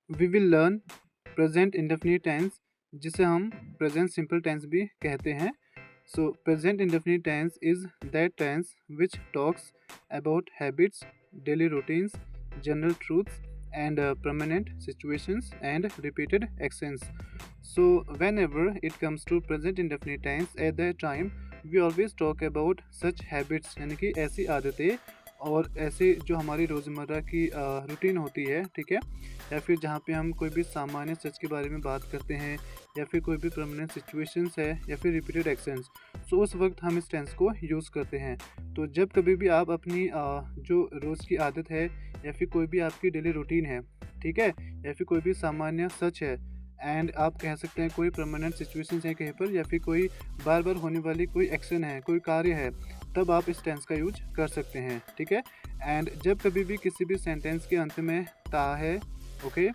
We will learn present indefinite tense, जिसे हम present simple tense भी कहते हैं। So present indefinite tense is that tense which talks about habits, daily routines, general truths and permanent situations and repeated actions. So whenever it comes to present indefinite tense, at that time we always talk about such habits, यानी कि ऐसी आदतें और ऐसे जो हमारी रोज़मर्रा की रूटीन होती है, ठीक है, या फिर जहाँ पे हम कोई भी सामान्य सच के बारे में बात करते हैं, या फिर कोई भी परमानेंट सिचुएशंस है, या फिर रिपीटेड एक्शंस। सो उस वक्त हम इस टेंस को यूज़ करते हैं। तो जब कभी भी आप अपनी जो रोज़ की आदत है, या फिर कोई भी आपकी डेली रूटीन है, ठीक है, या फिर कोई भी सामान्य सच है, एंड आप कह सकते हैं कोई परमानेंट सिचुएशंस है कहीं पर, या फिर कोई बार बार होने वाली कोई एक्शन है, कोई कार्य है, तब आप इस टेंस का यूज कर सकते हैं, ठीक है। एंड जब कभी भी किसी भी सेंटेंस के अंत में ता है, ओके,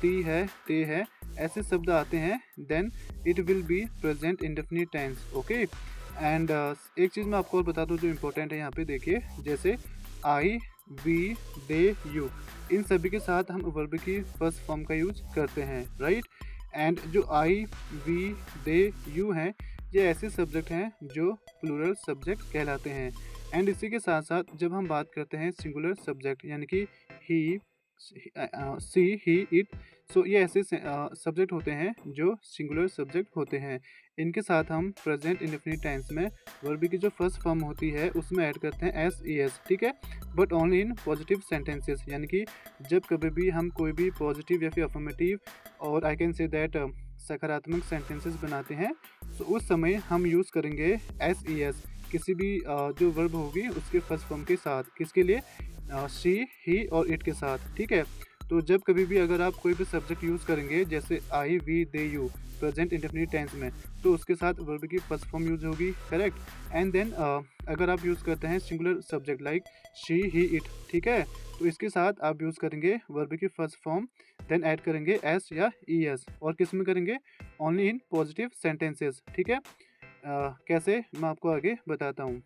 ती है, ते है, ऐसे शब्द आते हैं, then it will be present indefinite tense, okay. And एक चीज़ मैं आपको और बता दूं जो इम्पोर्टेंट है यहाँ पे, देखिए, जैसे आई, वी, दे, यू, इन सभी के साथ हम वर्ब की फर्स्ट फॉर्म का यूज करते हैं, राइट। एंड जो आई, वी, दे, यू हैं, ये ऐसे सब्जेक्ट हैं जो प्लूरल सब्जेक्ट कहलाते हैं। एंड इसी के साथ साथ जब हम बात करते हैं सिंगुलर सब्जेक्ट, यानी कि ही, सी, ही, इट, सो ये ऐसे सब्जेक्ट होते हैं जो सिंगुलर सब्जेक्ट होते हैं। इनके साथ हम प्रेजेंट इंडेफिनिट टेंस में वर्ब की जो फर्स्ट फॉर्म होती है उसमें ऐड करते हैं एस ई एस, ठीक है, but only in positive sentences, यानी कि जब कभी भी हम कोई भी पॉजिटिव या फिर अफर्मेटिव, और आई कैन से दैट सकारात्मक सेंटेंसेस बनाते हैं, तो उस समय हम यूज़ करेंगे एस ई एस किसी भी जो वर्ब होगी उसके फर्स्ट फॉर्म के साथ। किसके लिए? शी, ही और इट के साथ, ठीक है। तो जब कभी भी अगर आप कोई भी सब्जेक्ट यूज़ करेंगे, जैसे I, we, they, you, present indefinite tense में, तो उसके साथ वर्ब की फर्स्ट फॉर्म यूज होगी, करेक्ट। एंड देन अगर आप यूज़ करते हैं singular subject like she, he, it, ठीक है, तो इसके साथ आप यूज़ करेंगे वर्ब की फर्स्ट फॉर्म, देन ऐड करेंगे एस या ई एस, और किस में करेंगे? ओनली इन पॉजिटिव सेंटेंसेस, ठीक है। कैसे, मैं आपको आगे बताता हूँ,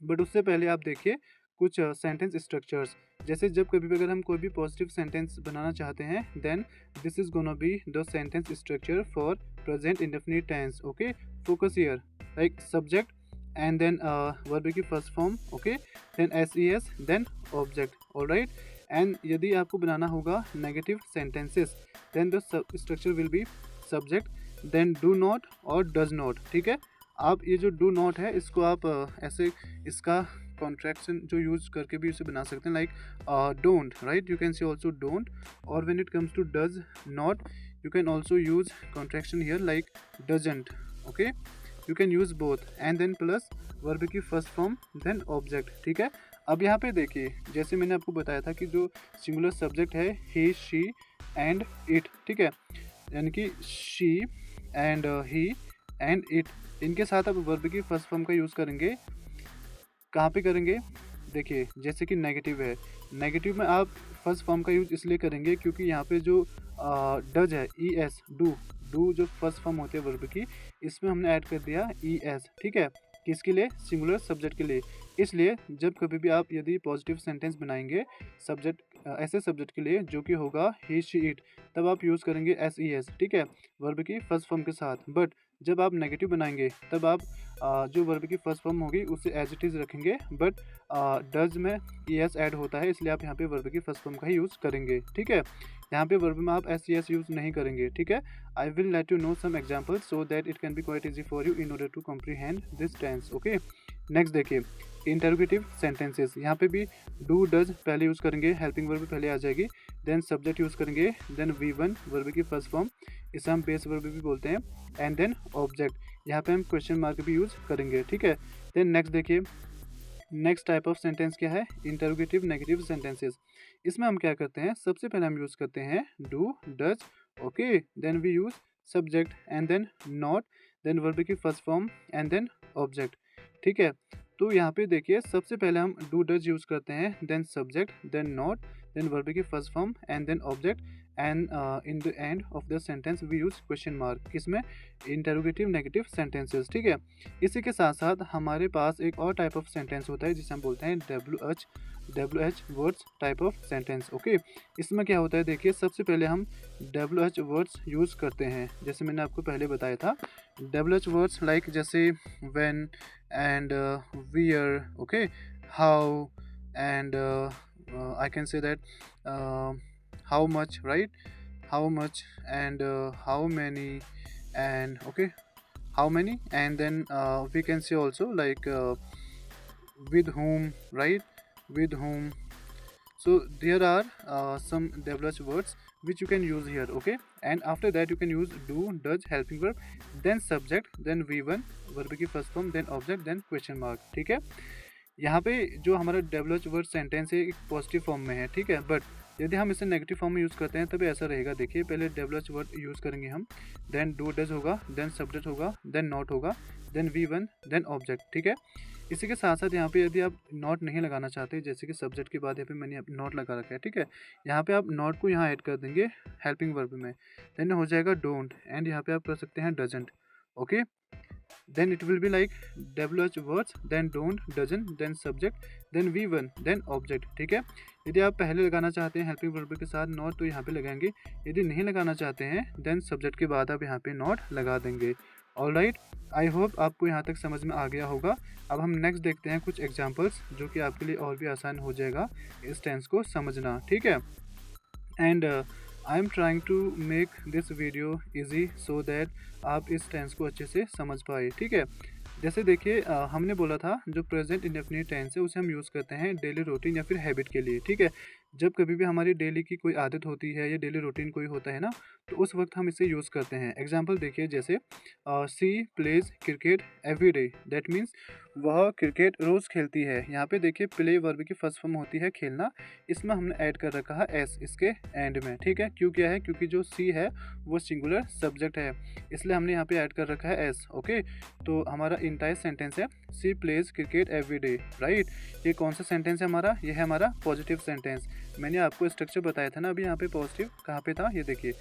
बट उससे पहले आप देखिए कुछ सेंटेंस स्ट्रक्चर्स। जैसे जब कभी भी अगर हम कोई भी पॉजिटिव सेंटेंस बनाना चाहते हैं, then this is gonna be the sentence structure for present indefinite tense, okay. Focus here, like subject, and then verb की first form, okay, then S E S, then object, alright. And यदि आपको बनाना होगा negative sentences, then the structure will be subject, then do not और does not, ठीक है। आप ये जो डू नॉट है इसको आप ऐसे इसका कॉन्ट्रैक्शन जो यूज करके भी इसे बना सकते हैं, like don't, right, you can see also don't. और when it comes to does not, you can also use contraction here like doesn't, okay. You can use both, and then plus verb की first form, then object, ठीक है। अब यहाँ पे देखिए, जैसे मैंने आपको बताया था कि जो सिंगुलर सब्जेक्ट है ही, शी एंड इट, ठीक है, यानी कि she and he and it, इनके साथ आप वर्ब की फर्स्ट फॉर्म का यूज़ करेंगे। कहाँ पे करेंगे? देखिए, जैसे कि नेगेटिव है, नेगेटिव में आप फर्स्ट फॉर्म का यूज़ इसलिए करेंगे क्योंकि यहाँ पे जो डज है, ई एस, डू, डू जो फर्स्ट फॉर्म होती है वर्ब की, इसमें हमने ऐड कर दिया ई एस, ठीक है, किसके लिए? सिंगुलर सब्जेक्ट के लिए। इसलिए जब कभी भी आप यदि पॉजिटिव सेंटेंस बनाएंगे सब्जेक्ट, ऐसे सब्जेक्ट के लिए जो कि होगा ही, शी, इट, तब आप यूज़ करेंगे एस ई एस, ठीक है, वर्ब की फर्स्ट फॉर्म के साथ। बट जब आप नेगेटिव बनाएंगे तब आप जो वर्ब की फर्स्ट फॉर्म होगी उसे एज इट इज़ रखेंगे, बट डज में ई एस ऐड होता है, इसलिए आप यहाँ पे वर्ब की फर्स्ट फॉर्म का ही यूज़ करेंगे, ठीक है। यहाँ पे वर्ब में आप एस ई एस यूज़ नहीं करेंगे, ठीक है। I will let you know some example so that it can be quite easy for you in order to comprehend this tense, okay. Next देखिए, इंटरोगेटिव सेंटेंसेस, यहाँ पे भी डू, डज पहले use करेंगे, हेल्पिंग वर्ब पहले आ जाएगी, then subject use करेंगे, देन वी वन वर्ब की फर्स्ट फॉर्म, इसे हम बेस वर्ब भी बोलते हैं, एंड देन ऑब्जेक्ट, यहाँ पे हम क्वेश्चन मार्क भी यूज़ करेंगे, ठीक है। देन नेक्स्ट देखिए, नेक्स्ट टाइप ऑफ सेंटेंस क्या है? Interrogative negative sentences. इसमें हम क्या करते हैं? सबसे पहले हम यूज़ करते हैं do, does, okay, then we use subject and then not, then verb की first form and then object, ठीक है। तो यहाँ पे देखिए, सबसे पहले हम डू, डज यूज़ करते हैं, then subject, then not, then verb की first form and then object, and in the end of the sentence we use question mark, किसमें, इंटरोगेटिव नेगेटिव सेंटेंसेस, ठीक है। इसी के साथ साथ हमारे पास एक और टाइप ऑफ सेंटेंस होता है जिसे हम बोलते हैं WH words type of sentence, okay. इसमें क्या होता है, देखिए सबसे पहले हम WH वर्ड्स यूज़ करते हैं, जैसे मैंने आपको पहले बताया था। WH वर्ड्स लाइक जैसे when and where, okay, how and I can say that how much, right? How much and how many and okay, how many, and then we can say also like with whom, right? With whom. So there are some developed words which you can use here, okay. And after that you can use do, does, helping verb, then subject, then V1 verb की first form, then object, then question mark, ठीक है। यहाँ पे जो हमारा developed word sentence है एक positive form में है, ठीक है। बट यदि हम इसे नेगेटिव फॉर्म में यूज़ करते हैं तभी ऐसा रहेगा। देखिए पहले डेवलप्ड वर्ड यूज़ करेंगे हम, देन डू डज होगा, देन सब्जेक्ट होगा, देन नॉट होगा, देन V1, देन ऑब्जेक्ट, ठीक है। इसी के साथ साथ यहाँ पे यदि आप नॉट नहीं लगाना चाहते, जैसे कि सब्जेक्ट के बाद यहाँ पे मैंने नॉट लगा रखा है, ठीक है। यहाँ पे आप नॉट को यहाँ ऐड कर देंगे हेल्पिंग वर्ब में, देन हो जाएगा डोंट, एंड यहाँ पे आप कर सकते हैं doesn't, okay. then it will be like WH words, then don't, doesn't, then subject, then V1, then object, ठीक है। यदि आप पहले लगाना चाहते हैं हेल्पिंग वर्ब के साथ नॉट तो यहाँ पे लगाएंगे, यदि नहीं लगाना चाहते हैं देन सब्जेक्ट के बाद आप यहाँ पे नॉट लगा देंगे। ऑलराइट, आई होप आपको यहाँ तक समझ में आ गया होगा। अब हम नेक्स्ट देखते हैं कुछ एग्जांपल्स जो कि आपके लिए और भी आसान हो जाएगा इस टेंस को समझना, ठीक है। And I am trying to make this video easy so that आप इस टेंस को अच्छे से समझ पाए, ठीक है। जैसे देखिए हमने बोला था जो प्रेजेंट इंडेफिनिट टेंस है उसे हम यूज़ करते हैं डेली रूटीन या फिर हैबिट के लिए, ठीक है। जब कभी भी हमारी डेली की कोई आदत होती है या डेली रूटीन कोई होता है ना, तो उस वक्त हम इसे यूज़ करते हैं। एग्जांपल देखिए जैसे she plays cricket every day, that means वह क्रिकेट रोज़ खेलती है। यहाँ पे देखिए प्ले वर्ब की फर्स्ट फॉर्म होती है खेलना, इसमें हमने ऐड कर रखा है एस इसके एंड में, ठीक है। क्यों क्या है, क्योंकि जो सी है वो सिंगुलर सब्जेक्ट है, इसलिए हमने यहाँ पे ऐड कर रखा है एस, ओके। तो हमारा इंटायर सेंटेंस है she plays cricket every day, right. ये कौन सा सेंटेंस है हमारा, ये है हमारा पॉजिटिव सेंटेंस। मैंने आपको स्ट्रक्चर बताया था ना अभी, यहाँ पे पॉजिटिव कहाँ पे था, ये देखिए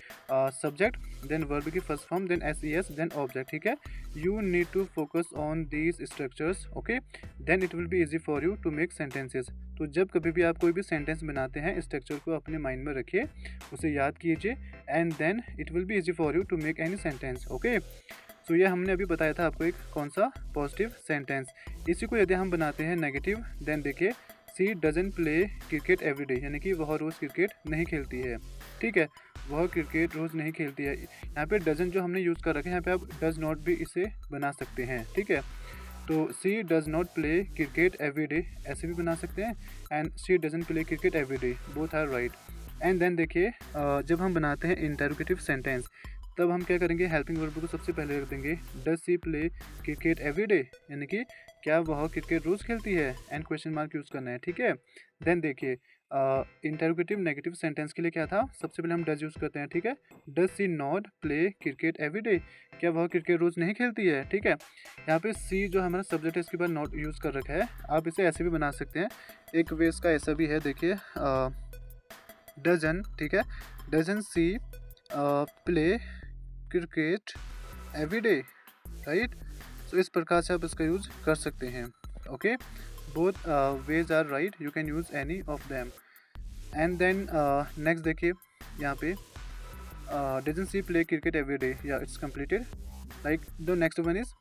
सब्जेक्ट, देन वर्ब की first form, then SES, then object, ठीक है। You need to focus on these structures, okay, then it will be easy for you to make sentences. तो जब कभी भी आप कोई भी सेंटेंस बनाते हैं स्ट्रक्चर को अपने माइंड में रखिए, उसे याद कीजिए, and then it will be easy for you to make any sentence, okay. So ये हमने अभी बताया था आपको एक कौन सा पॉजिटिव सेंटेंस। इसी को यदि हम बनाते हैं नेगेटिव, देन देखिए she doesn't play cricket every day, यानी कि वह रोज़ क्रिकेट नहीं खेलती है, ठीक है। वह क्रिकेट रोज़ नहीं खेलती है। यहाँ पे डजंट जो हमने यूज़ कर रखे हैं, यहाँ पे आप डज नॉट भी इसे बना सकते हैं, ठीक है। तो she does not play cricket every day ऐसे भी बना सकते हैं, and she doesn't play cricket every day, both are right. And then देखिए जब हम बनाते हैं इंटरोगेटिव सेंटेंस तब हम क्या करेंगे, हेल्पिंग वर्ब को सबसे पहले रख देंगे does she play cricket every day, यानी कि क्या वह क्रिकेट रोज़ खेलती है, एंड क्वेश्चन मार्क यूज़ करना है, ठीक है। देन देखिए इंटरोगेटिव नेगेटिव सेंटेंस के लिए क्या था, सबसे पहले हम डज यूज़ करते हैं, ठीक है। Does she not play cricket every day, क्या वह क्रिकेट रोज़ नहीं खेलती है, ठीक है। यहाँ पे सी जो हमारा सब्जेक्ट है इसके बाद नॉट यूज़ कर रखा है। आप इसे ऐसे भी बना सकते हैं, एक वे इसका ऐसा भी है, देखिए डजन, ठीक है, doesn't she play cricket every day, right. तो इस प्रकार से आप इसका यूज़ कर सकते हैं, okay. Both ways are right, you can use any of them. And then next देखिए यहाँ पे doesn't she play cricket every day, या it's completed. Like the next one is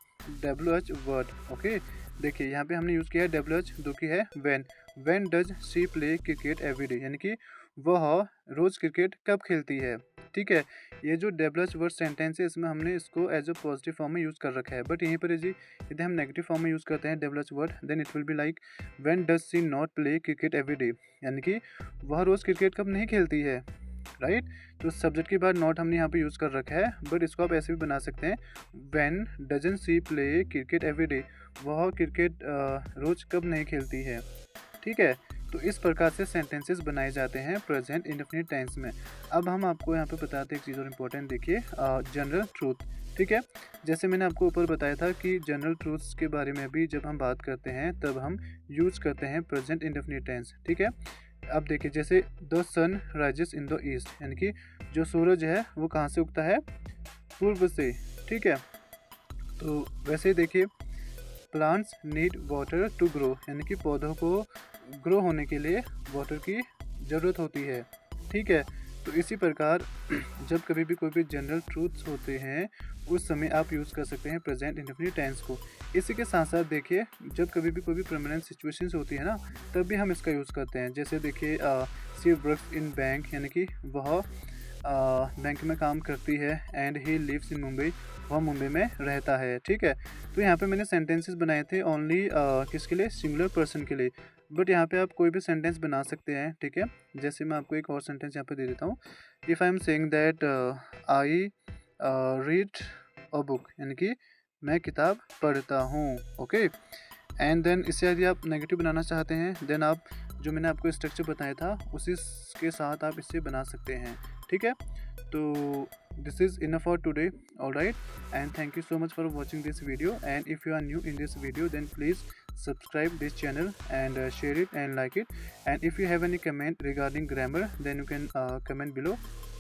WH word, okay. देखिए यहाँ पे हमने यूज़ किया है WH जो कि है when does C play cricket every day, यानी कि वह रोज़ क्रिकेट कब खेलती है, ठीक है। ये जो WH वर्ड सेंटेंस है इसमें हमने इसको एज अ पॉजिटिव फॉर्म में यूज़ कर रखा है, बट यहीं पर यदि हम नेगेटिव फॉर्म में यूज़ करते हैं WH word, then it will be like when does she not play cricket every day, यानी कि वह रोज़ क्रिकेट कब नहीं खेलती है, राइट। तो सब्जेक्ट के बाद नॉट हमने यहाँ पे यूज़ कर रखा है, बट इसको आप ऐसे भी बना सकते हैं when doesn't she play cricket every day, वह क्रिकेट रोज़ कब नहीं खेलती है, ठीक है। तो इस प्रकार से सेंटेंसेस बनाए जाते हैं प्रेजेंट इंडेफिनिट टेंस में। अब हम आपको यहाँ पे बताते हैं एक चीज़ और इम्पोर्टेंट, देखिए जनरल ट्रूथ, ठीक है। जैसे मैंने आपको ऊपर बताया था कि जनरल ट्रूथ्स के बारे में भी जब हम बात करते हैं तब हम यूज़ करते हैं प्रेजेंट इंडेफिनिट टेंस, ठीक है। अब देखिए जैसे the sun rises in the east, यानी कि जो सूरज है वो कहाँ से उगता है, पूर्व से, ठीक है। तो वैसे ही देखिए, plants need water to grow, यानी कि पौधों को ग्रो होने के लिए वाटर की ज़रूरत होती है, ठीक है। तो इसी प्रकार जब कभी भी कोई भी जनरल ट्रूथ्स होते हैं उस समय आप यूज़ कर सकते हैं प्रेजेंट इंडेफिनिट टेंस को। इसी के साथ साथ देखिए, जब कभी भी कोई भी परमानेंट सिचुएशंस होती है ना, तब भी हम इसका यूज़ करते हैं। जैसे देखिए, शी वर्क्स इन बैंक, यानी कि वह बैंक में काम करती है। And he lives in Mumbai, वह मुंबई में रहता है, ठीक है। तो यहाँ पे मैंने सेंटेंसेस बनाए थे ओनली किसके लिए, सिंगुलर पर्सन के लिए। बट यहाँ पे आप कोई भी सेंटेंस बना सकते हैं, ठीक है। जैसे मैं आपको एक और सेंटेंस यहाँ पे दे देता हूँ। If I am saying that I read a book, यानी कि मैं किताब पढ़ता हूँ, ओके। एंड देन इससे यदि आप नेगेटिव बनाना चाहते हैं, देन आप जो मैंने आपको स्ट्रक्चर बताया था उसी के साथ आप इसे बना सकते हैं, ठीक है। तो this is enough for today, alright, and thank you so much for watching this video. And if you are new in this video, then please subscribe this channel and share it and like it. And if you have any comment regarding grammar, then you can comment below.